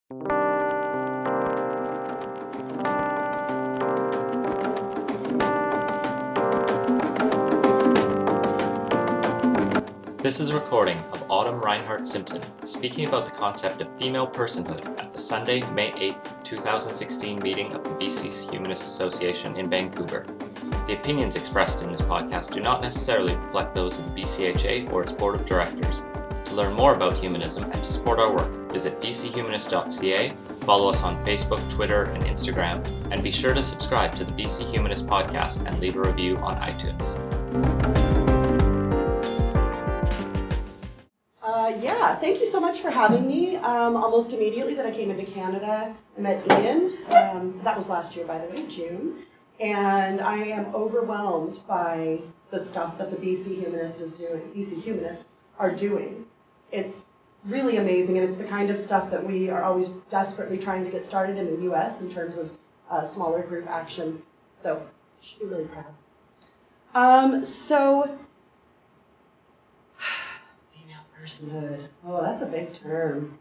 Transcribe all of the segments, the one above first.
This is a recording of Autumn Reinhardt-Simpson speaking about the concept of female personhood at the Sunday, May 8, 2016 meeting of the BC Humanist Association in Vancouver. The opinions expressed in this podcast do not necessarily reflect those of the BCHA or its board of directors. To learn more about humanism and to support our work, visit bchumanist.ca, follow us on Facebook, Twitter, and Instagram, and be sure to subscribe to the BC Humanist podcast and leave a review on iTunes. Thank you so much for having me. Almost immediately that I came into Canada, I met Ian. That was last year, by the way, June. And I am overwhelmed by the stuff that the BC Humanists are doing. It's really amazing, and it's the kind of stuff that we are always desperately trying to get started in the US in terms of smaller group action. So, I should be really proud. Personhood. Oh, that's a big term.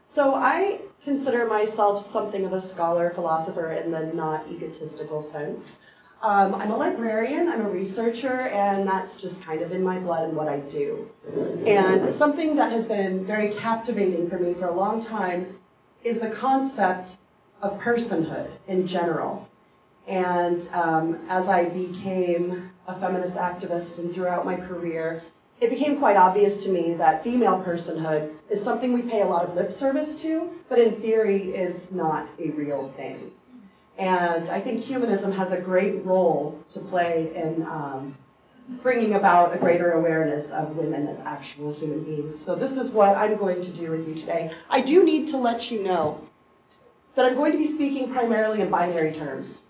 So I consider myself something of a scholar, philosopher in the not egotistical sense. I'm a librarian, I'm a researcher, and that's just kind of in my blood and what I do. And something that has been very captivating for me for a long time is the concept of personhood in general. And as I became a feminist activist and throughout my career, it became quite obvious to me that female personhood is something we pay a lot of lip service to, but in theory is not a real thing. And I think humanism has a great role to play in bringing about a greater awareness of women as actual human beings. So this is what I'm going to do with you today. I do need to let you know that I'm going to be speaking primarily in binary terms.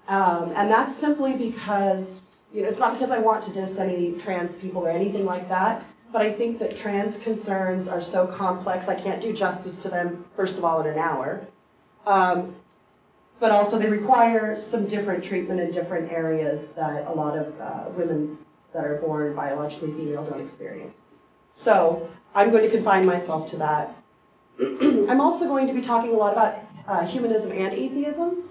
And that's simply because it's not because I want to diss any trans people or anything like that, but I think that trans concerns are so complex, I can't do justice to them, first of all, in an hour. But also they require some different treatment in different areas that a lot of women that are born biologically female don't experience. So I'm going to confine myself to that. I'm also going to be talking a lot about humanism and atheism.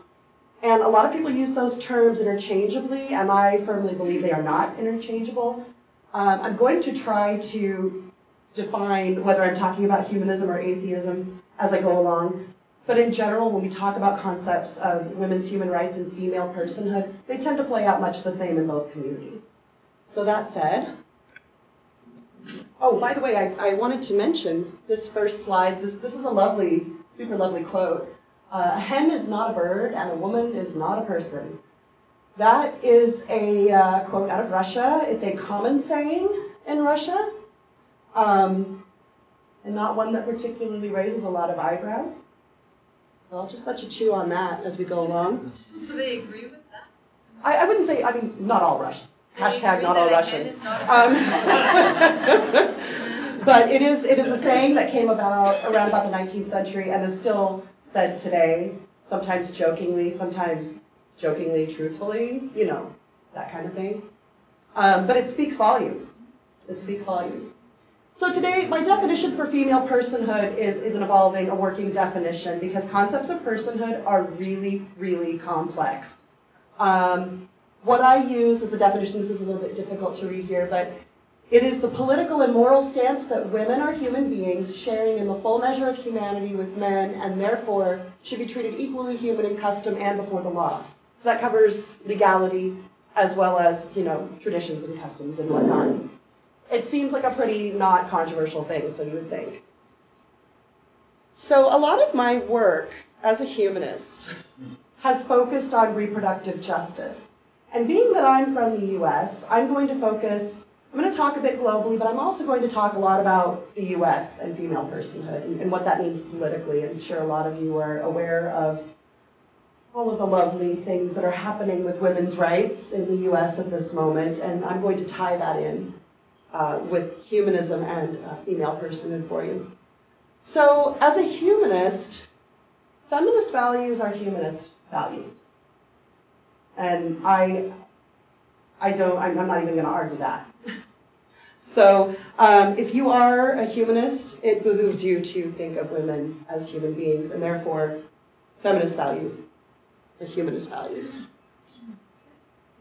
And a lot of people use those terms interchangeably, and I firmly believe they are not interchangeable. I'm going to try to define whether I'm talking about humanism or atheism as I go along. But in general, when we talk about concepts of women's human rights and female personhood, they tend to play out much the same in both communities. So that said, oh, by the way, I wanted to mention this first slide. This is a lovely, super lovely quote. A hen is not a bird, and a woman is not a person. That is a quote out of Russia. It's a common saying in Russia, and not one that particularly raises a lot of eyebrows. So I'll just let you chew on that as we go along. Do they agree with that? I wouldn't say, not all Russian. Hashtag not all Russians. But it is a saying that came about around about the 19th century and is still said today, sometimes jokingly, truthfully, that kind of thing. But it speaks volumes. It speaks volumes. So today, my definition for female personhood is an evolving, a working definition, because concepts of personhood are really, really complex. What I use as the definition, this is a little bit difficult to read here, but it is the political and moral stance that women are human beings sharing in the full measure of humanity with men and therefore should be treated equally human in custom and before the law. So that covers legality as well as, traditions and customs and whatnot. It seems like a pretty not controversial thing, so you would think. So a lot of my work as a humanist has focused on reproductive justice. And being that I'm from the US, I'm going to talk a bit globally, but I'm also going to talk a lot about the US and female personhood and what that means politically. I'm sure a lot of you are aware of all of the lovely things that are happening with women's rights in the US at this moment, and I'm going to tie that in with humanism and female personhood for you. So as a humanist, feminist values are humanist values. And I'm not even going to argue that. So if you are a humanist, it behooves you to think of women as human beings, and therefore feminist values or humanist values.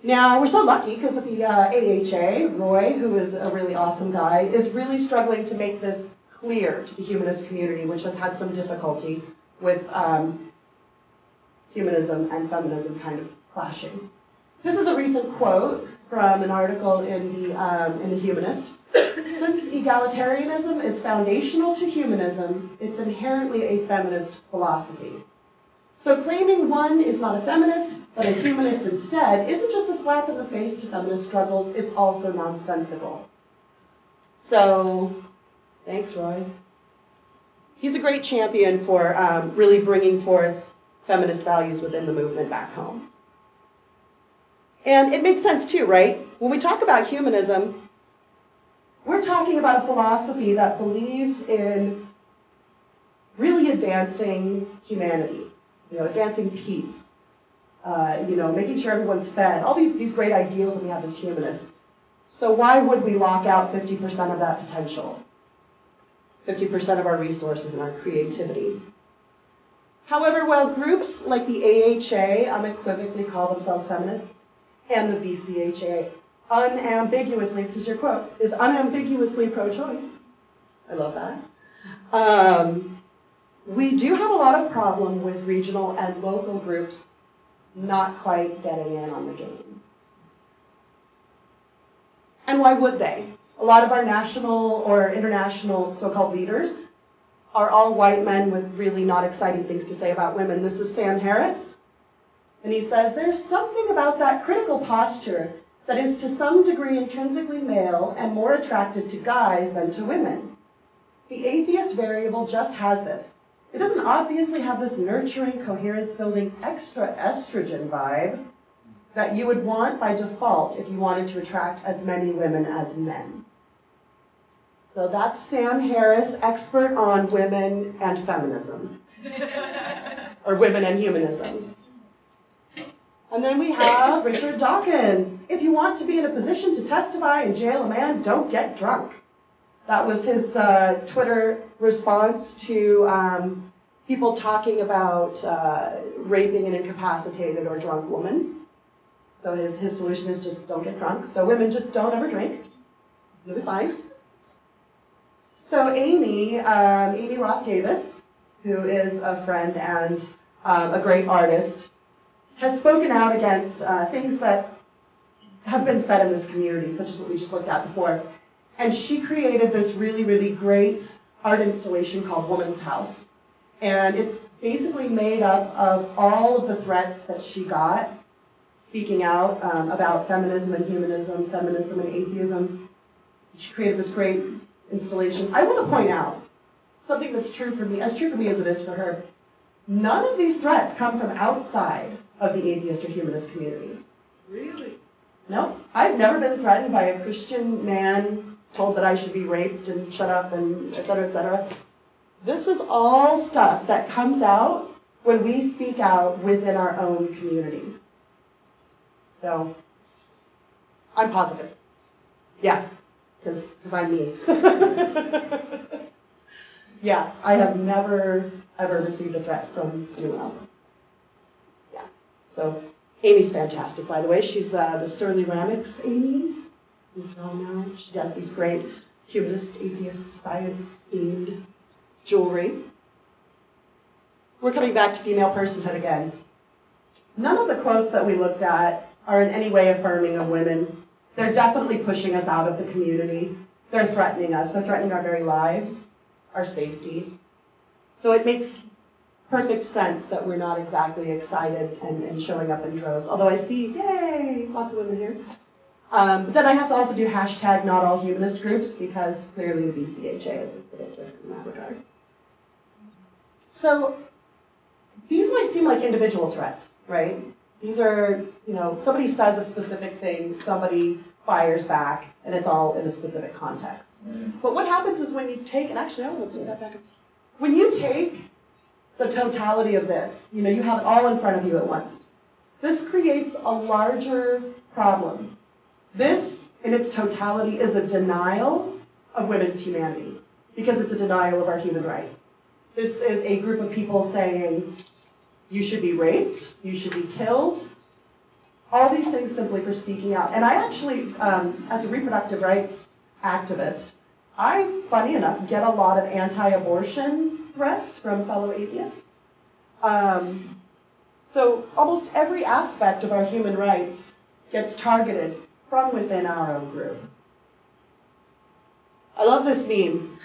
Now, we're so lucky because of the AHA, Roy, who is a really awesome guy, is really struggling to make this clear to the humanist community, which has had some difficulty with humanism and feminism kind of clashing. This is a recent quote from an article in the Humanist. Since egalitarianism is foundational to humanism, it's inherently a feminist philosophy. So claiming one is not a feminist, but a humanist instead, isn't just a slap in the face to feminist struggles, it's also nonsensical. So, thanks, Roy. He's a great champion for really bringing forth feminist values within the movement back home. And it makes sense too, right? When we talk about humanism, we're talking about a philosophy that believes in really advancing humanity, advancing peace, making sure everyone's fed, all these great ideals that we have as humanists. So why would we lock out 50% of that potential? 50% of our resources and our creativity. However, while groups like the AHA unequivocally call themselves feminists, and the BCHA unambiguously, this is your quote, is unambiguously pro-choice. I love that. We do have a lot of problem with regional and local groups not quite getting in on the game. And why would they? A lot of our national or international so-called leaders are all white men with really not exciting things to say about women. This is Sam Harris, and he says, there's something about that critical posture that is to some degree intrinsically male and more attractive to guys than to women. The atheist variable just has this. It doesn't obviously have this nurturing, coherence-building, extra estrogen vibe that you would want by default if you wanted to attract as many women as men. So that's Sam Harris, expert on women and feminism, or women and humanism. And then we have Richard Dawkins. If you want to be in a position to testify and jail a man, don't get drunk. That was his Twitter response to people talking about raping an incapacitated or drunk woman. So his solution is just don't get drunk. So women just don't ever drink. You'll be fine. So Amy Roth Davis, who is a friend and a great artist, has spoken out against things that have been said in this community, such as what we just looked at before. And she created this really, really great art installation called Woman's House. And it's basically made up of all of the threats that she got speaking out about feminism and humanism, feminism and atheism. She created this great installation. I want to point out something that's true for me as it is for her. None of these threats come from outside of the atheist or humanist community. Really? No, I've never been threatened by a Christian man, told that I should be raped and shut up and et cetera, et cetera. This is all stuff that comes out when we speak out within our own community. So, I'm positive. Yeah, because I'm me. Yeah, I have never, ever received a threat from anyone else. Yeah, so Amy's fantastic, by the way. She's the Surly Ramix Amy. You all know. She does these great humanist, atheist, science-themed jewelry. We're coming back to female personhood again. None of the quotes that we looked at are in any way affirming of women. They're definitely pushing us out of the community. They're threatening us. They're threatening our very lives, our safety. So it makes perfect sense that we're not exactly excited and showing up in droves. Although I see, yay, lots of women here. But then I have to also do hashtag not all humanist groups because clearly the BCHA is a bit different in that regard. So these might seem like individual threats, right? These are, somebody says a specific thing, somebody fires back, and it's all in a specific context. But what happens is when you take, and actually I want to put that back up. When you take the totality of this, you have it all in front of you at once. This creates a larger problem. This in its totality is a denial of women's humanity, because it's a denial of our human rights. This is a group of people saying, you should be raped, you should be killed, all these things simply for speaking out. And I actually, as a reproductive rights activist, I, funny enough, get a lot of anti-abortion threats from fellow atheists. So almost every aspect of our human rights gets targeted from within our own group. I love this meme.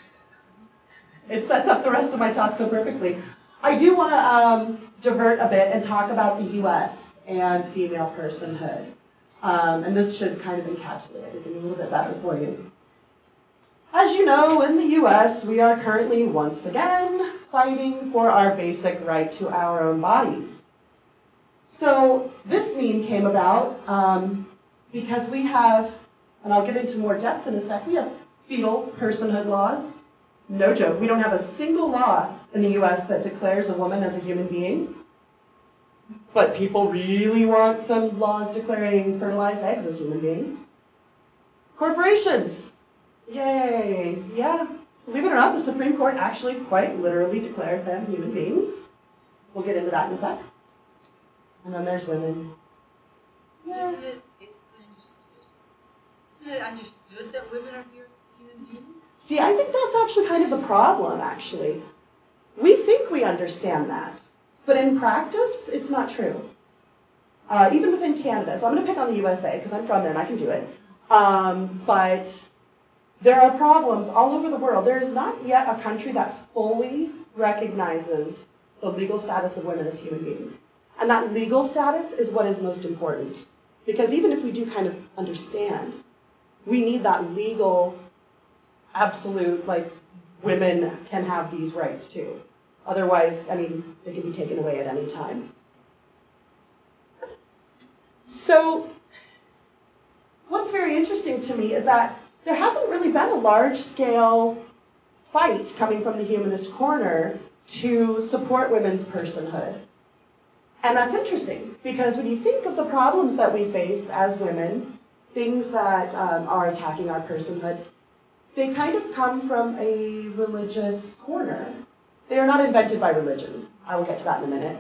It sets up the rest of my talk so perfectly. I do want to divert a bit and talk about the US and female personhood. And this should kind of encapsulate everything a little bit better for you. As you know, in the US, we are currently once again fighting for our basic right to our own bodies. So this meme came about because we have, and I'll get into more depth in a sec, we have fetal personhood laws. No joke, we don't have a single law in the US that declares a woman as a human being. But people really want some laws declaring fertilized eggs as human beings. Corporations. Yay. Yeah. Believe it or not, the Supreme Court actually quite literally declared them human beings. We'll get into that in a sec. And then there's women. Yeah. Isn't it basically understood? Isn't it understood that women are human beings? See, I think that's actually kind of the problem, actually. We think we understand that. But in practice, it's not true. Even within Canada. So I'm going to pick on the USA because I'm from there and I can do it. But there are problems all over the world. There is not yet a country that fully recognizes the legal status of women as human beings. And that legal status is what is most important. Because even if we do kind of understand, we need that legal, absolute, like, women can have these rights too. Otherwise, I mean, they can be taken away at any time. So, what's very interesting to me is that there hasn't really been a large-scale fight coming from the humanist corner to support women's personhood. And that's interesting, because when you think of the problems that we face as women, things that are attacking our personhood, they kind of come from a religious corner. They are not invented by religion. I will get to that in a minute.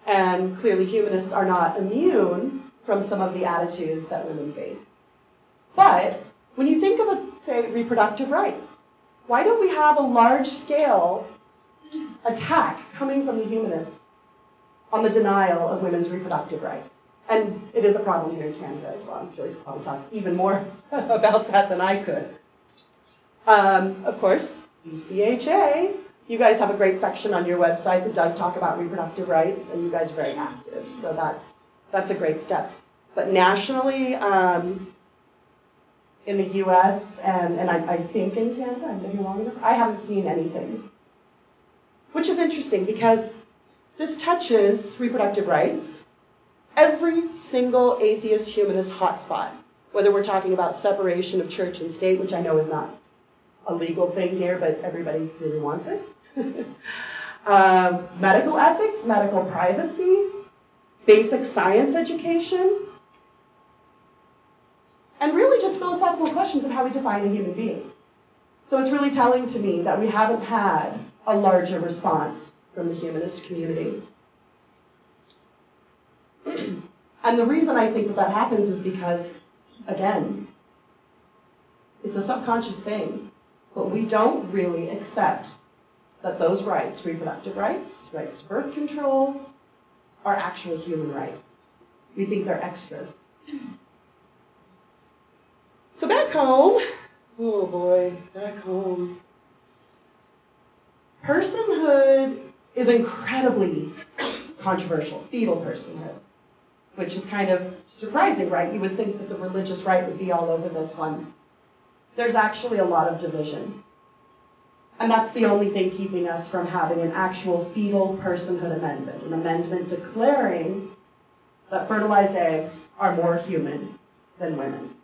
And clearly humanists are not immune from some of the attitudes that women face. But when you think of, say, reproductive rights, why don't we have a large-scale attack coming from the humanists on the denial of women's reproductive rights? And it is a problem here in Canada as well. Joyce could probably talk even more about that than I could. Of course, BCHA. You guys have a great section on your website that does talk about reproductive rights, and you guys are very active, so that's a great step. But nationally, in the US, and I think in Canada, I'm living long enough, I haven't seen anything. Which is interesting, because this touches reproductive rights, every single atheist humanist hotspot, whether we're talking about separation of church and state, which I know is not a legal thing here, but everybody really wants it. Medical ethics, medical privacy, basic science education, and really just philosophical questions of how we define a human being. So it's really telling to me that we haven't had a larger response from the humanist community. And the reason I think that happens is because, again, it's a subconscious thing, but we don't really accept that those rights, reproductive rights, rights to birth control, are actually human rights. We think they're extras. So back home, oh boy, back home. Personhood is incredibly controversial, fetal personhood, which is kind of surprising, right? You would think that the religious right would be all over this one. There's actually a lot of division. And that's the only thing keeping us from having an actual fetal personhood amendment, an amendment declaring that fertilized eggs are more human than women.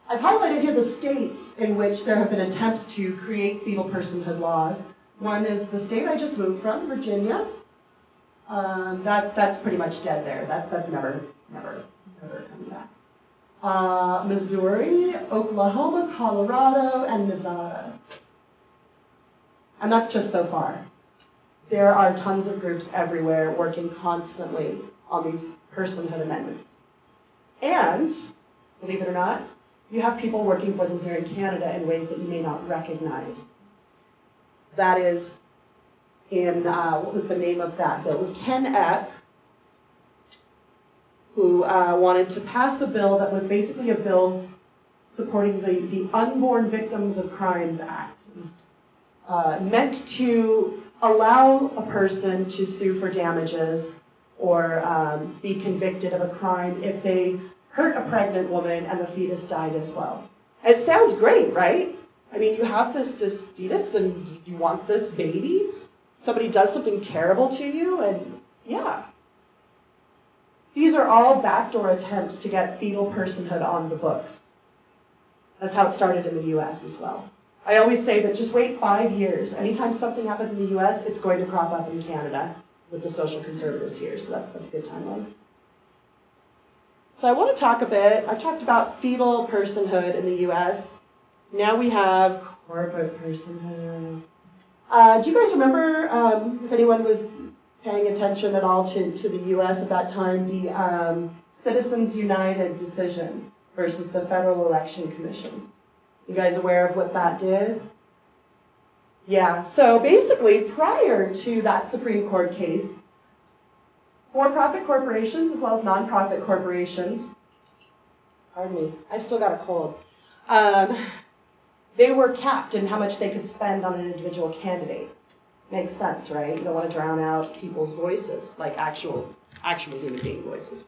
I've highlighted here the states in which there have been attempts to create fetal personhood laws. One is the state I just moved from, Virginia. That's pretty much dead there. That's never coming back. Missouri, Oklahoma, Colorado, and Nevada. And that's just so far. There are tons of groups everywhere working constantly on these personhood amendments. And, believe it or not, you have people working for them here in Canada in ways that you may not recognize. That is in, what was the name of that bill? It was Ken Epp, who wanted to pass a bill that was basically a bill supporting the Unborn Victims of Crimes Act. It was meant to allow a person to sue for damages or be convicted of a crime if they hurt a pregnant woman and the fetus died as well. It sounds great, right? I mean, you have this fetus and you want this baby. Somebody does something terrible to you and yeah. These are all backdoor attempts to get fetal personhood on the books. That's how it started in the US as well. I always say that just wait 5 years. Anytime something happens in the US, it's going to crop up in Canada with the social conservatives here, so that's a good timeline. So I want to talk a bit, I've talked about fetal personhood in the US. Now we have corporate personhood. Do you guys remember, if anyone was paying attention at all to the US at that time, the Citizens United decision versus the Federal Election Commission? You guys aware of what that did? Yeah, so basically prior to that Supreme Court case, for-profit corporations as well as non-profit corporations, pardon me, I still got a cold, they were capped in how much they could spend on an individual candidate. Makes sense, right? You don't want to drown out people's voices, like actual human being voices.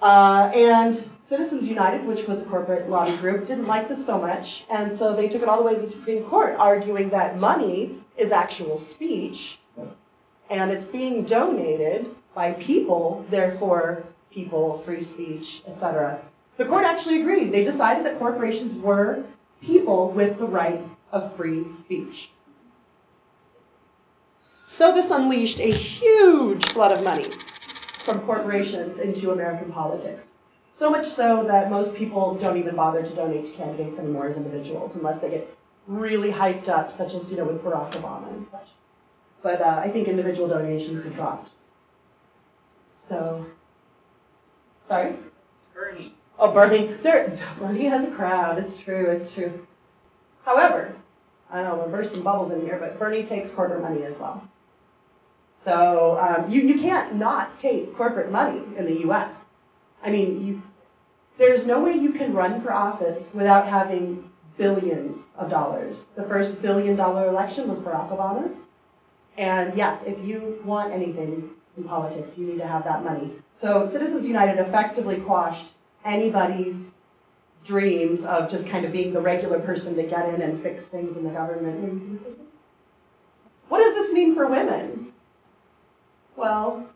And Citizens United, which was a corporate lobby group, didn't like this so much, and so they took it all the way to the Supreme Court, arguing that money is actual speech, and it's being donated by people, therefore people, free speech, etc. The court actually agreed. They decided that corporations were people with the right of free speech. So this unleashed a huge flood of money from corporations into American politics. So much so that most people don't even bother to donate to candidates anymore as individuals unless they get really hyped up, such as, with Barack Obama and such. But I think individual donations have dropped. So, sorry? Bernie. Oh, Bernie. Bernie has a crowd. It's true, it's true. However, I don't know, we'll burst some bubbles in here, but Bernie takes corporate money as well. So you can't not take corporate money in the US. I mean, there's no way you can run for office without having billions of dollars. The first $1 billion election was Barack Obama's. And yeah, if you want anything in politics, you need to have that money. So Citizens United effectively quashed anybody's dreams of just kind of being the regular person to get in and fix things in the government. What does this mean for women? Well,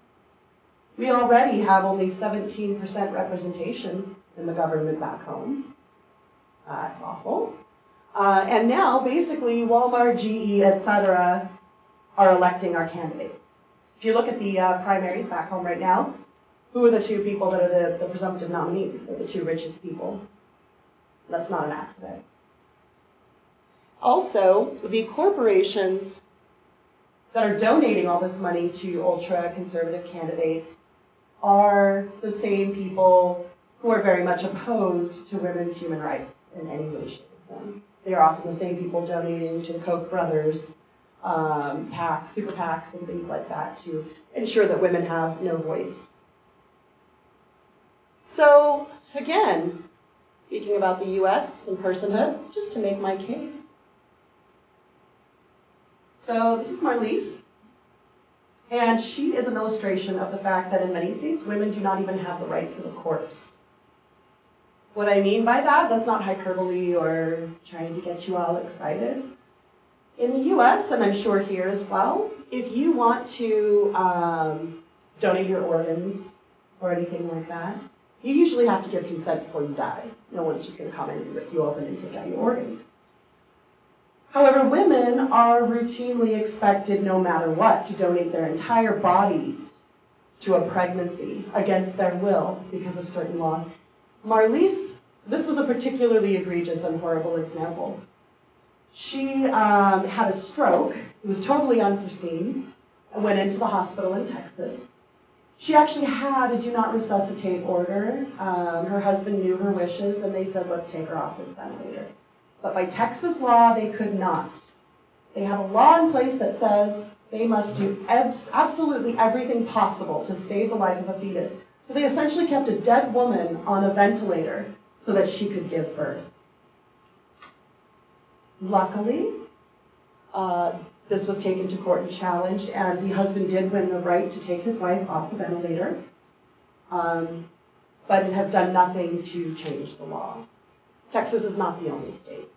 we already have only 17% representation in the government back home. That's awful. And now, basically, Walmart, GE, etc. are electing our candidates. If you look at the primaries back home right now, who are the two people that are the presumptive nominees? They're the two richest people. That's not an accident. Also, the corporations that are donating all this money to ultra-conservative candidates are the same people who are very much opposed to women's human rights in any way, shape, or form. They are often the same people donating to the Koch brothers, PACs, super PACs, and things like that to ensure that women have no voice. So, again, speaking about the US and personhood, just to make my case. So this is Marlise, and she is an illustration of the fact that in many states, women do not even have the rights of a corpse. What I mean by that, that's not hyperbole or trying to get you all excited. In the US, and I'm sure here as well, if you want to donate your organs or anything like that, you usually have to give consent before you die. No one's just going to come in and rip you open and take out your organs. However, women are routinely expected, no matter what, to donate their entire bodies to a pregnancy against their will because of certain laws. Marlies, this was a particularly egregious and horrible example. She had a stroke. It was totally unforeseen, and went into the hospital in Texas. She actually had a do not resuscitate order. Her husband knew her wishes, and they said, let's take her off this ventilator. But by Texas law, they could not. They have a law in place that says they must do absolutely everything possible to save the life of a fetus. So they essentially kept a dead woman on a ventilator so that she could give birth. Luckily, this was taken to court and challenged, and the husband did win the right to take his wife off the ventilator, but it has done nothing to change the law. Texas is not the only state.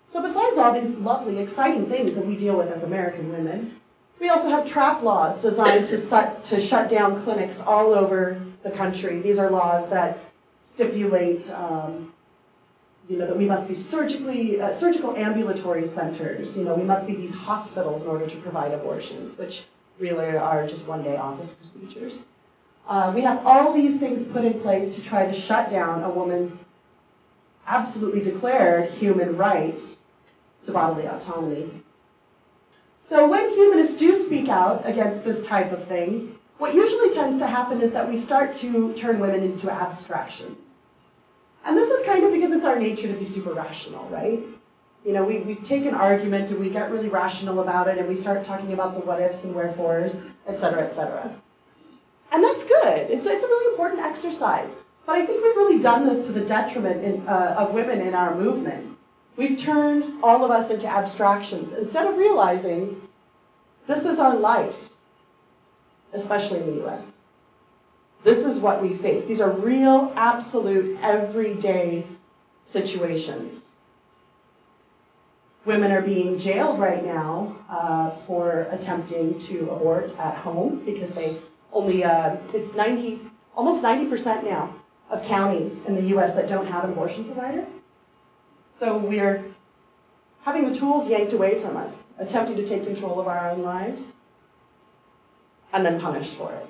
So besides all these lovely, exciting things that we deal with as American women, we also have trap laws designed to shut down clinics all over the country. These are laws that stipulate that we must be surgical ambulatory centers. We must be these hospitals in order to provide abortions, which really are just one-day office procedures. We have all these things put in place to try to shut down a woman's absolutely declared human right to bodily autonomy. So when humanists do speak out against this type of thing, what usually tends to happen is that we start to turn women into abstractions. And this is kind of because it's our nature to be super rational, right? We take an argument and we get really rational about it, and we start talking about the what ifs and wherefores, et cetera, et cetera. And that's good. It's a really important exercise. But I think we've really done this to the detriment of women in our movement. We've turned all of us into abstractions instead of realizing this is our life, especially in the US. This is what we face. These are real, absolute, everyday situations. Women are being jailed right now for attempting to abort at home because they only, it's almost 90% now of counties in the US that don't have an abortion provider. So we're having the tools yanked away from us, attempting to take control of our own lives, and then punished for it.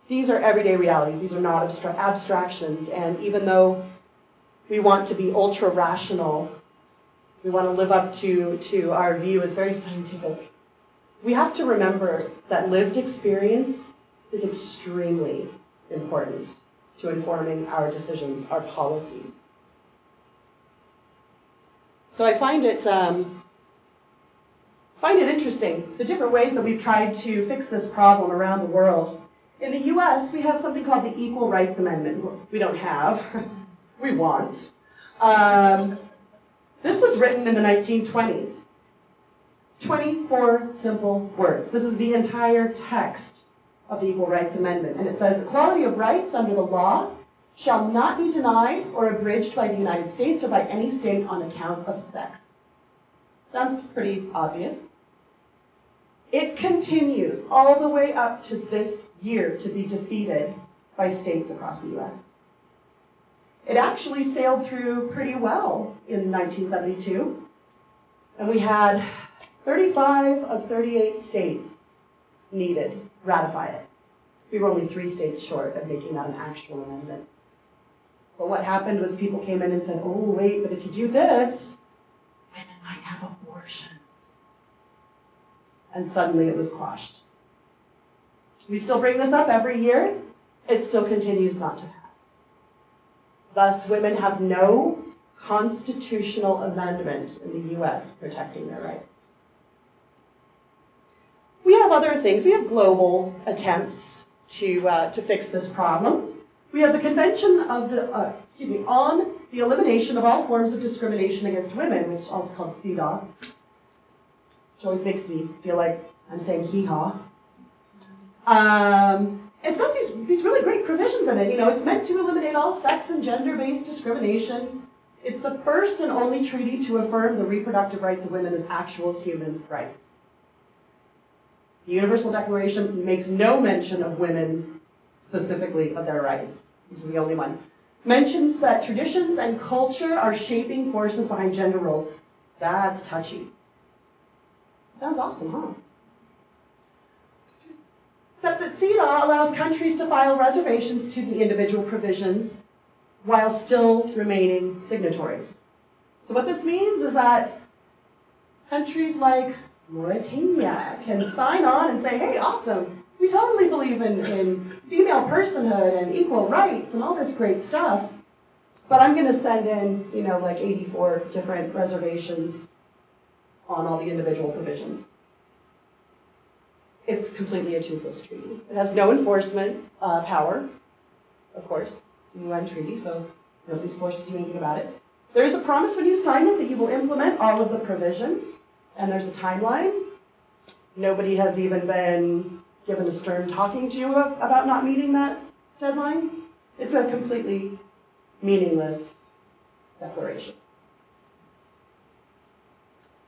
These are everyday realities. These are not abstractions. And even though we want to be ultra-rational, we want to live up to our view as very scientific, we have to remember that lived experience is extremely important to informing our decisions, our policies. So I find it interesting, the different ways that we've tried to fix this problem around the world. In the US, we have something called the Equal Rights Amendment. We don't have, we want. This was written in the 1920s. 24 simple words. This is the entire text of the Equal Rights Amendment. And it says, equality of rights under the law shall not be denied or abridged by the United States or by any state on account of sex. Sounds pretty obvious. It continues all the way up to this year to be defeated by states across the US. It actually sailed through pretty well in 1972, and we had 35 of 38 states needed ratify it. We were only 3 states short of making that an actual amendment. But what happened was people came in and said, oh, wait, but if you do this, women might have abortions. And suddenly it was quashed. We still bring this up every year. It still continues not to pass. Thus, women have no constitutional amendment in the US protecting their rights. We have other things. We have global attempts to fix this problem. We have the Convention of on the Elimination of All Forms of Discrimination Against Women, which is also called CEDAW, which always makes me feel like I'm saying hee-haw. It's got these really great provisions in it. It's meant to eliminate all sex and gender-based discrimination. It's the first and only treaty to affirm the reproductive rights of women as actual human rights. The Universal Declaration makes no mention of women specifically of their rights. This is the only one. Mentions that traditions and culture are shaping forces behind gender roles. That's touchy. Sounds awesome, huh? Except that CEDAW allows countries to file reservations to the individual provisions while still remaining signatories. So what this means is that countries like Mauritania can sign on and say, hey, awesome, we totally believe in female personhood and equal rights and all this great stuff, but I'm going to send in, like 84 different reservations on all the individual provisions. It's completely a toothless treaty. It has no enforcement power, of course. It's a UN treaty, so nobody's forced to do anything about it. There is a promise when you sign it that you will implement all of the provisions, and there's a timeline. Nobody has even been given a stern talking to about not meeting that deadline. It's a completely meaningless declaration.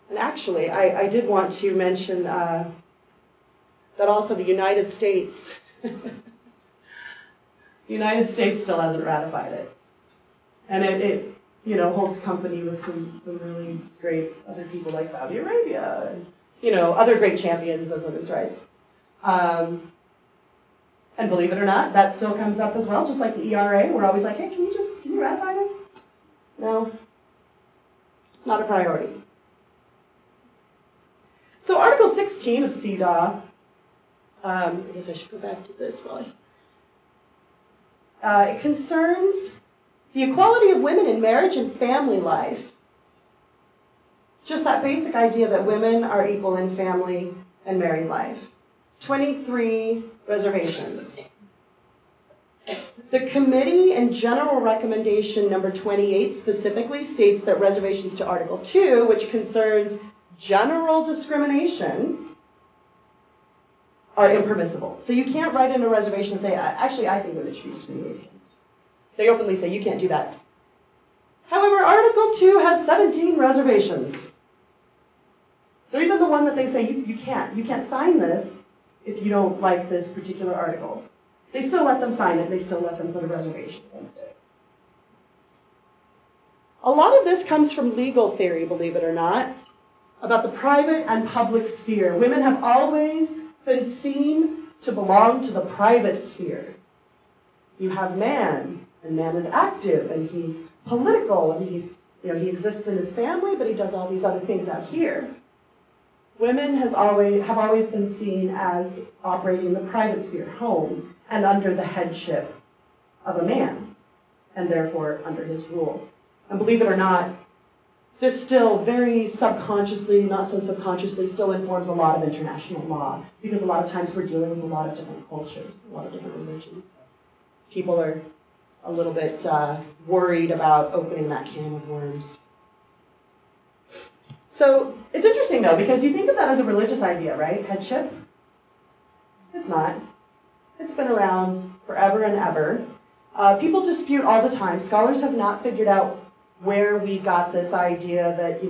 And actually, I did want to mention that also the United States, the United States still hasn't ratified it. And it holds company with some really great other people like Saudi Arabia and, other great champions of women's rights. And believe it or not, that still comes up as well, just like the ERA. We're always like, hey, can you ratify this? No, it's not a priority. So Article 16 of CEDAW, I guess I should go back to this while it concerns the equality of women in marriage and family life. Just that basic idea that women are equal in family and married life. 23 reservations. The committee in general recommendation number 28 specifically states that reservations to Article 2, which concerns general discrimination, are impermissible. So you can't write in a reservation and say, actually, I think women should be discriminated against. They openly say, you can't do that. However, Article 2 has 17 reservations. So even the one that they say, you can't sign this if you don't like this particular article, they still let them sign it, they still let them put a reservation against it. A lot of this comes from legal theory, believe it or not, about the private and public sphere. Women have always been seen to belong to the private sphere. You have man, and man is active, and he's political, and he exists in his family, but he does all these other things out here. Women have always been seen as operating in the private sphere, home, and under the headship of a man, and therefore under his rule. And believe it or not, this still very subconsciously, not so subconsciously, still informs a lot of international law, because a lot of times we're dealing with a lot of different cultures, a lot of different religions. People are a little bit worried about opening that can of worms. So it's interesting, though, because you think of that as a religious idea, right? Headship? It's not. It's been around forever and ever. People dispute all the time. Scholars have not figured out where we got this idea that,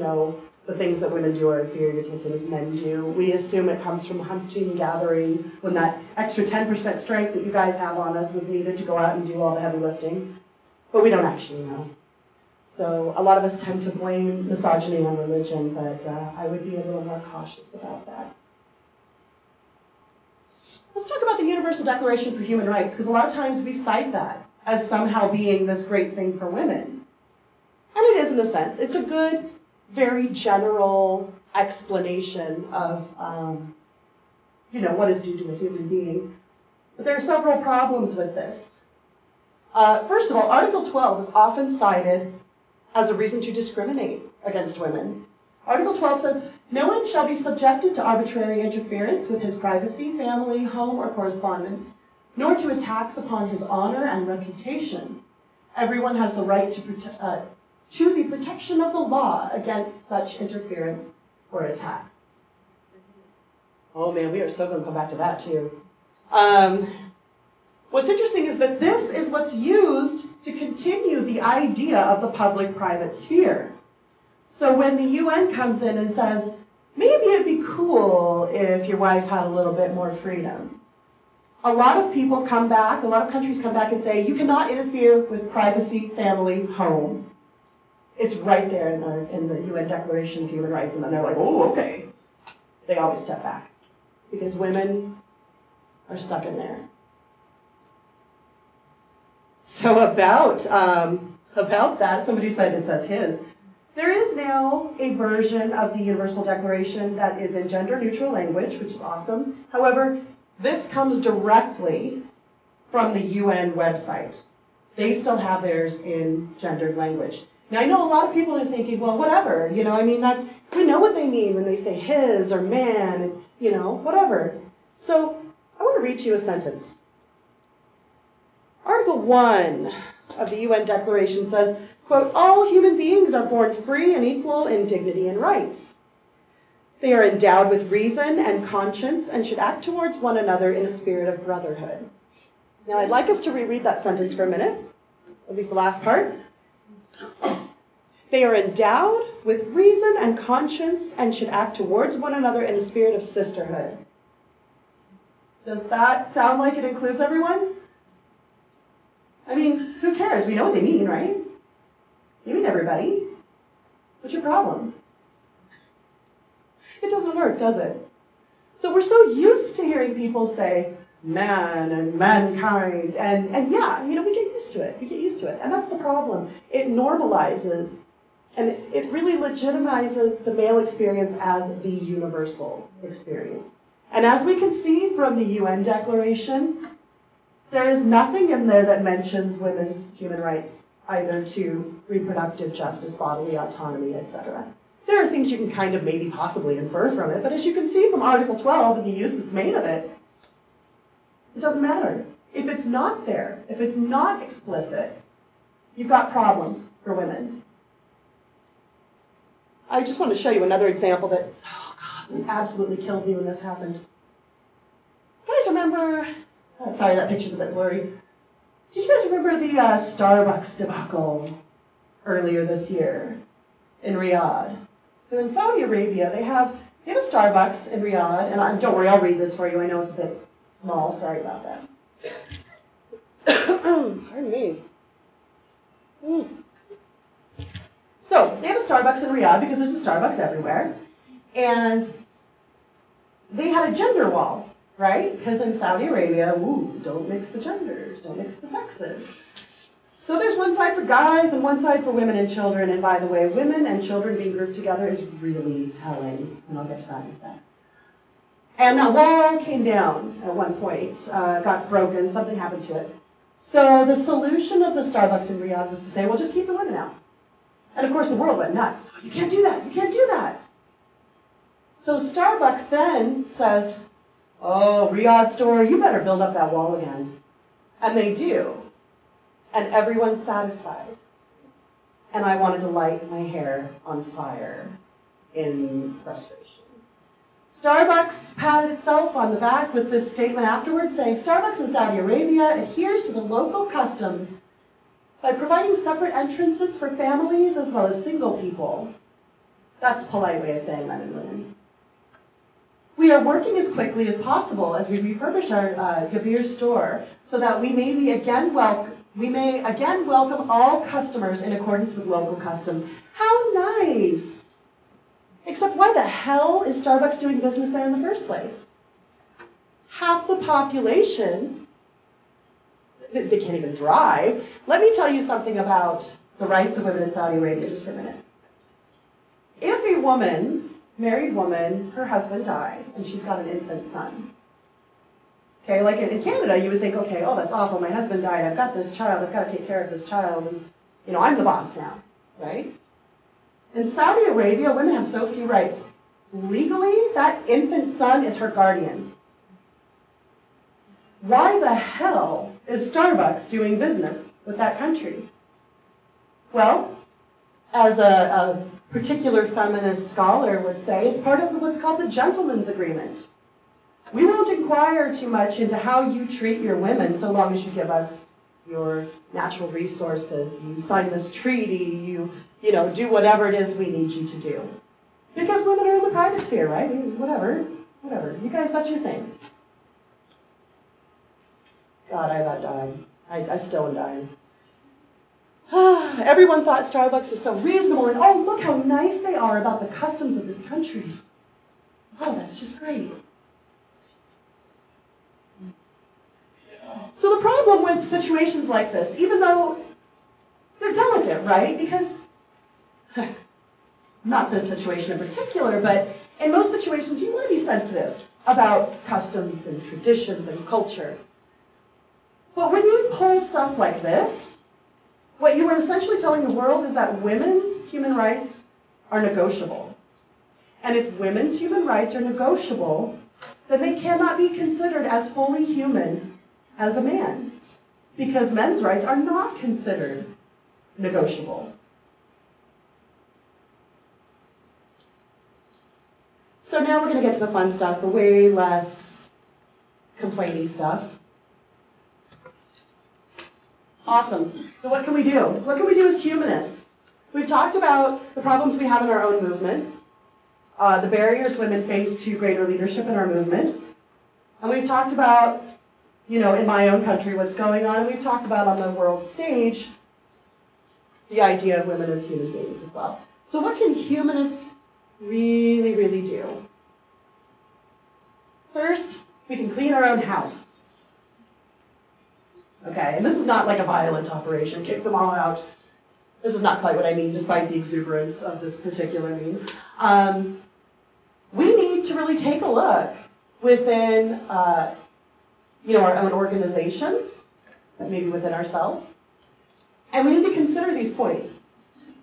the things that women do are inferior to the things men do. We assume it comes from hunting and gathering, when that extra 10% strength that you guys have on us was needed to go out and do all the heavy lifting. But we don't actually know. So a lot of us tend to blame misogyny on religion, but I would be a little more cautious about that. Let's talk about the Universal Declaration for Human Rights, because a lot of times we cite that as somehow being this great thing for women. And it is in a sense. It's a good, very general explanation of what is due to a human being. But there are several problems with this. First of all, Article 12 is often cited as a reason to discriminate against women. Article 12 says, no one shall be subjected to arbitrary interference with his privacy, family, home, or correspondence, nor to attacks upon his honor and reputation. Everyone has the right to the protection of the law against such interference or attacks. Oh man, we are so going to come back to that too. What's interesting is that this is what's used to continue the idea of the public-private sphere. So when the UN comes in and says, maybe it'd be cool if your wife had a little bit more freedom, a lot of people come back, a lot of countries come back and say, you cannot interfere with privacy, family, home. It's right there in the UN Declaration of Human Rights, and then they're like, oh, okay. They always step back. Because women are stuck in there. So about that, somebody said it says his. There is now a version of the Universal Declaration that is in gender-neutral language, which is awesome. However, this comes directly from the UN website. They still have theirs in gendered language. Now, I know a lot of people are thinking, well, whatever, you know, I mean, that we know what they mean when they say his or man, and, you know, whatever. So I want to read you a sentence. Article 1 of the UN Declaration says, quote, all human beings are born free and equal in dignity and rights. They are endowed with reason and conscience and should act towards one another in a spirit of brotherhood. Now, I'd like us to reread that sentence for a minute, at least the last part. They are endowed with reason and conscience and should act towards one another in a spirit of sisterhood. Does that sound like it includes everyone? I mean, who cares? We know what they mean, right? You mean everybody. What's your problem? It doesn't work, does it? So we're so used to hearing people say man and mankind, and yeah, you know, we get used to it. We get used to it. And that's the problem. It normalizes, and it really legitimizes the male experience as the universal experience. And as we can see from the UN Declaration, there is nothing in there that mentions women's human rights, either to reproductive justice, bodily autonomy, etc. There are things you can kind of maybe possibly infer from it, but as you can see from Article 12 and the use that's made of it, it doesn't matter. If it's not there, if it's not explicit, you've got problems for women. I just want to show you another example that, oh God, this absolutely killed me when this happened. You guys remember, oh, sorry, that picture's a bit blurry. Do you guys remember the Starbucks debacle earlier this year in Riyadh? So in Saudi Arabia, they have a Starbucks in Riyadh, and don't worry, I'll read this for you. I know it's a bit small, sorry about that. Pardon me. So they have a Starbucks in Riyadh because there's a Starbucks everywhere, and they had a gender wall, right? Because in Saudi Arabia, don't mix the genders, don't mix the sexes. So there's one side for guys and one side for women and children, and by the way, women and children being grouped together is really telling, and I'll get to that in a sec. And a wall came down at one point, got broken, something happened to it. So the solution of the Starbucks in Riyadh was to say, well, just keep the women out. And of course the world went nuts. You can't do that, you can't do that. So Starbucks then says, oh, Riyadh store, you better build up that wall again. And they do. And everyone's satisfied. And I wanted to light my hair on fire in frustration. Starbucks patted itself on the back with this statement afterwards saying, Starbucks in Saudi Arabia adheres to the local customs by providing separate entrances for families as well as single people. That's a polite way of saying men and women. We are working as quickly as possible as we refurbish our Gabir store so that we may again welcome all customers in accordance with local customs. How nice! Except why the hell is Starbucks doing business there in the first place? Half the population, they can't even drive. Let me tell you something about the rights of women in Saudi Arabia just for a minute. If a woman, married woman, her husband dies and she's got an infant son, okay, like in Canada, you would think, okay, oh, that's awful, my husband died, I've got this child, I've got to take care of this child, and, you know, I'm the boss now, right? In Saudi Arabia, women have so few rights. Legally, that infant son is her guardian. Why the hell is Starbucks doing business with that country? Well, as a particular feminist scholar would say, it's part of what's called the gentleman's agreement. We won't inquire too much into how you treat your women so long as you give us your natural resources, you sign this treaty, you do whatever it is we need you to do. Because women are in the private sphere, right? Whatever. You guys, that's your thing. God, I about died. I still am dying. Everyone thought Starbucks was so reasonable, and oh, look how nice they are about the customs of this country. Oh, that's just great. with situations like this, even though they're delicate, right? Because, not this situation in particular, but in most situations you want to be sensitive about customs and traditions and culture. But when you pull stuff like this, what you are essentially telling the world is that women's human rights are negotiable. And if women's human rights are negotiable, then they cannot be considered as fully human as a man, because men's rights are not considered negotiable. So now we're going to get to the fun stuff, the way less complainy stuff. Awesome. So what can we do? What can we do as humanists? We've talked about the problems we have in our own movement, the barriers women face to greater leadership in our movement, and we've talked about, in my own country, what's going on, and we've talked about on the world stage the idea of women as human beings as well. So what can humanists really, really do? First, we can clean our own house. Okay, and this is not like a violent operation, kick them all out. This is not quite what I mean, despite the exuberance of this particular meme. We need to really take a look within, our own organizations, maybe within ourselves, and we need to consider these points.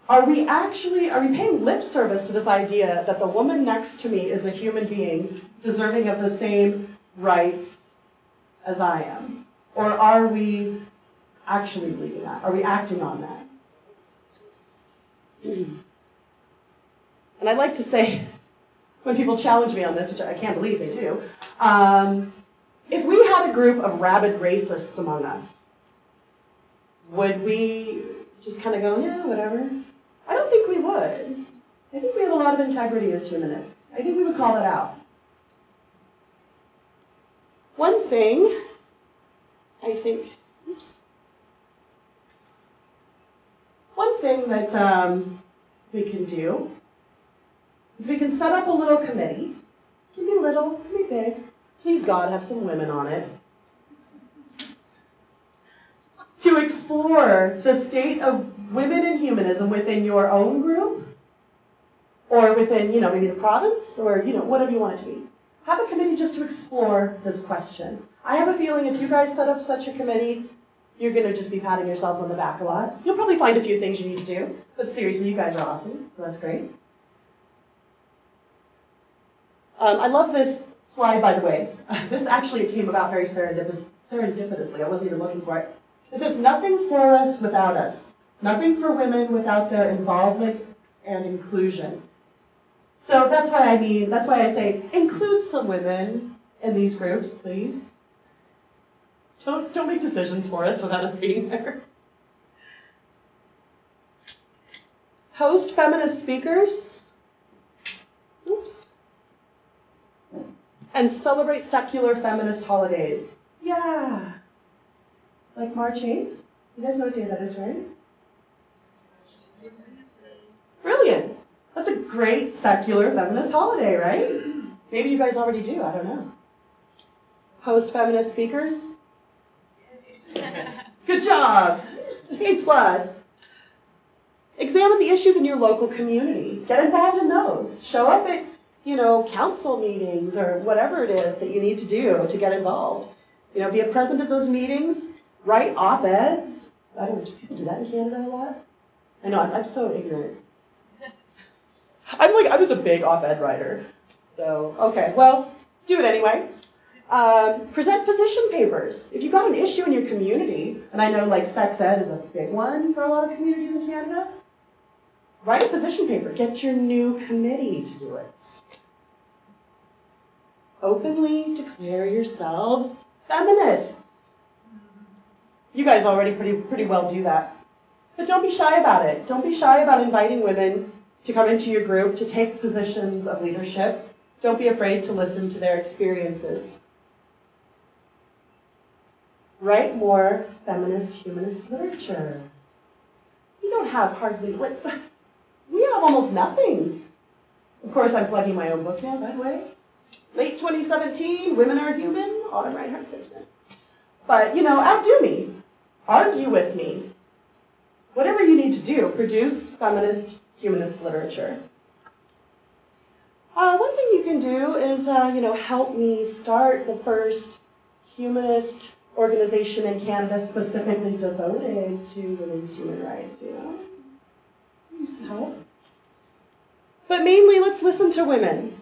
Are we paying lip service to this idea that the woman next to me is a human being deserving of the same rights as I am? Or are we actually believing that? Are we acting on that? And I'd like to say, when people challenge me on this, which I can't believe they do, if we had a group of rabid racists among us, would we just kind of go, yeah, whatever? I don't think we would. I think we have a lot of integrity as humanists. I think we would call it out. One thing, one thing that we can do is we can set up a little committee. It can be little, it can be big. Please God, have some women on it. To explore the state of women in humanism within your own group, or within, maybe the province, or, whatever you want it to be. Have a committee just to explore this question. I have a feeling if you guys set up such a committee, you're going to just be patting yourselves on the back a lot. You'll probably find a few things you need to do, but seriously, you guys are awesome, so that's great. I love this slide, by the way. This actually came about very serendipitously. I wasn't even looking for it. It says, nothing for us without us. Nothing for women without their involvement and inclusion. So that's why I say, include some women in these groups, please. Don't make decisions for us without us being there. Host feminist speakers. Oops. And celebrate secular feminist holidays. Yeah. Like March 8th? You guys know what day that is, right? Brilliant. That's a great secular feminist holiday, right? Maybe you guys already do, I don't know. Host feminist speakers? Good job. A+. Examine the issues in your local community. Get involved in those. Show up at, council meetings or whatever it is that you need to do to get involved. Be a present at those meetings. Write op-eds. I don't know, do people do that in Canada a lot? I know, I'm so ignorant. I was a big op-ed writer. So, okay, well, do it anyway. Present position papers. If you've got an issue in your community, and I know sex ed is a big one for a lot of communities in Canada, write a position paper. Get your new committee to do it. Openly declare yourselves feminists. You guys already pretty well do that. But don't be shy about it. Don't be shy about inviting women to come into your group to take positions of leadership. Don't be afraid to listen to their experiences. Write more feminist, humanist literature. We don't have hardly, we have almost nothing. Of course, I'm plugging my own book now, by the way. Late 2017, Women Are Human, Autumn Reinhardt-Simpson. But, outdo me. Argue with me. Whatever you need to do, produce feminist, humanist literature. One thing you can do is, help me start the first humanist organization in Canada specifically devoted to women's human rights, Need some help. But mainly, let's listen to women.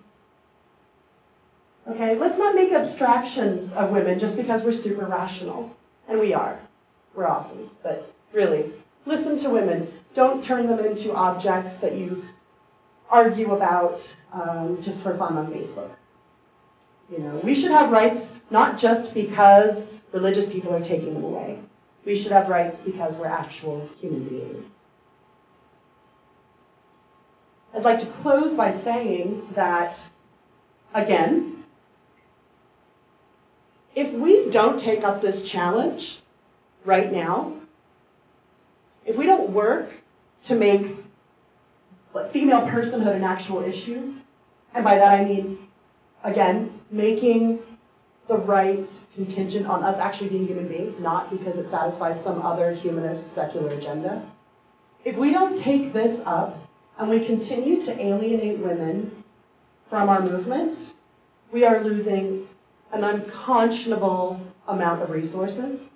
Okay, let's not make abstractions of women just because we're super rational. And we are. We're awesome. But really, listen to women. Don't turn them into objects that you argue about just for fun on Facebook. We should have rights not just because religious people are taking them away. We should have rights because we're actual human beings. I'd like to close by saying that, again, if we don't take up this challenge right now, if we don't work to make female personhood an actual issue, and by that I mean, again, making the rights contingent on us actually being human beings, not because it satisfies some other humanist secular agenda. If we don't take this up and we continue to alienate women from our movement, we are losing an unconscionable amount of resources,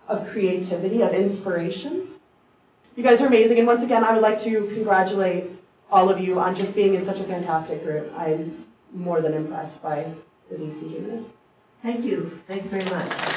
of creativity, of inspiration. You guys are amazing, and once again, I would like to congratulate all of you on just being in such a fantastic group. I'm more than impressed by the BC Humanists. Thank you. Thanks very much.